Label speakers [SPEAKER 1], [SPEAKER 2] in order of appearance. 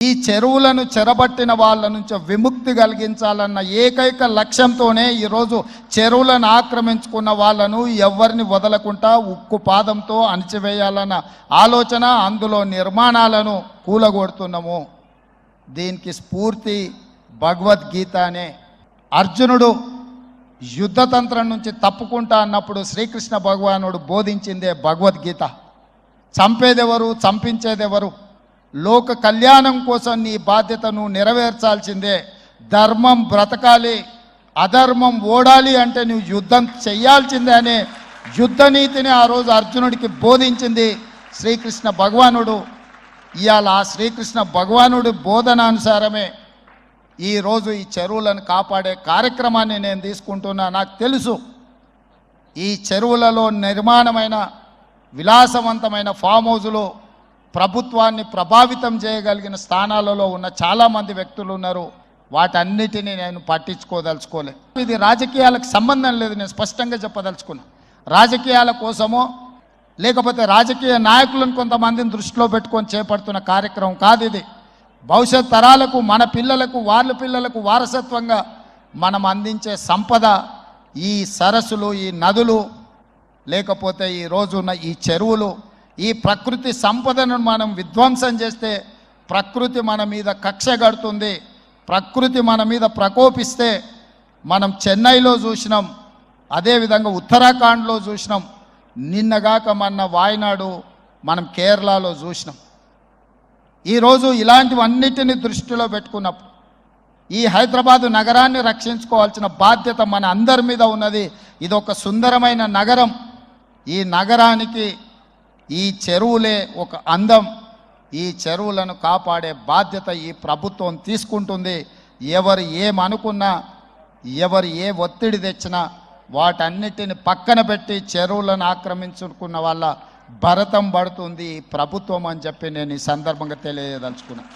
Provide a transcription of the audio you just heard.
[SPEAKER 1] ఈ చెరువులను చెరబట్టిన వాళ్ళ నుంచి విముక్తి కలిగించాలన్న ఏకైక లక్ష్యంతోనే ఈరోజు చెరువులను ఆక్రమించుకున్న వాళ్ళను ఎవరిని వదలకుండా ఉక్కు పాదంతో అణిచివేయాలన్న ఆలోచన, అందులో నిర్మాణాలను కూలగొడుతున్నాము. దీనికి స్ఫూర్తి భగవద్గీత అనే. అర్జునుడు యుద్ధతంత్రం నుంచి తప్పుకుంటా అన్నప్పుడు శ్రీకృష్ణ భగవానుడు బోధించిందే భగవద్గీత. చంపేదెవరు, చంపించేదెవరు? లోక కళ్యాణం కోసం నీ బాధ్యతను నెరవేర్చాల్సిందే. ధర్మం బ్రతకాలి, అధర్మం ఓడాలి అంటే నువ్వు యుద్ధం చెయ్యాల్సిందే అనే యుద్ధ నీతిని ఆ రోజు అర్జునుడికి బోధించింది శ్రీకృష్ణ భగవానుడు. ఇవాళ ఆ శ్రీకృష్ణ భగవానుడి బోధనానుసారమే ఈరోజు ఈ చెరువులను కాపాడే కార్యక్రమాన్ని నేను తీసుకుంటున్నా. నాకు తెలుసు ఈ చెరువులలో నిర్మాణమైన విలాసవంతమైన ఫామ్ హౌజులు ప్రభుత్వాన్ని ప్రభావితం చేయగలిగిన స్థానాలలో ఉన్న చాలామంది వ్యక్తులు ఉన్నారు. వాటన్నిటినీ నేను పట్టించుకోదలుచుకోలేదు. ఇది రాజకీయాలకు సంబంధం లేదు. నేను స్పష్టంగా చెప్పదలుచుకున్నా. రాజకీయాల కోసమో లేకపోతే రాజకీయ నాయకులను కొంతమందిని దృష్టిలో పెట్టుకొని చేపడుతున్న కార్యక్రమం కాదు ఇది. భవిష్యత్ తరాలకు, మన పిల్లలకు, వాళ్ళ పిల్లలకు వారసత్వంగా మనం అందించే సంపద ఈ సరస్సులు, ఈ నదులు, లేకపోతే ఈ రోజున్న ఈ చెరువులు. ఈ ప్రకృతి సంపదను మనం విధ్వంసం చేస్తే ప్రకృతి మన మీద కక్ష కడుతుంది. ప్రకృతి మన మీద ప్రకోపిస్తే మనం చెన్నైలో చూసినాం, అదేవిధంగా ఉత్తరాఖండ్లో చూసినాం, నిన్నగాక మొన్న వాయనాడు మనం కేరళలో చూసినాం. ఈరోజు ఇలాంటివన్నిటిని దృష్టిలో పెట్టుకున్నప్పుడు ఈ హైదరాబాదు నగరాన్ని రక్షించుకోవాల్సిన బాధ్యత మన అందరి మీద ఉన్నది. ఇది ఒక సుందరమైన నగరం. ఈ నగరానికి ఈ చెరువులే ఒక అందం. ఈ చెరువులను కాపాడే బాధ్యత ఈ ప్రభుత్వం తీసుకుంటుంది. ఎవరు ఏమనుకున్నా, ఎవరు ఏ ఒత్తిడి తెచ్చినా వాటన్నిటిని పక్కన పెట్టి చెరువులను ఆక్రమించుకున్న వాళ్ళ భరతం పడుతుంది ప్రభుత్వం అని చెప్పి నేను ఈ సందర్భంగా తెలియదలుచుకున్నాను.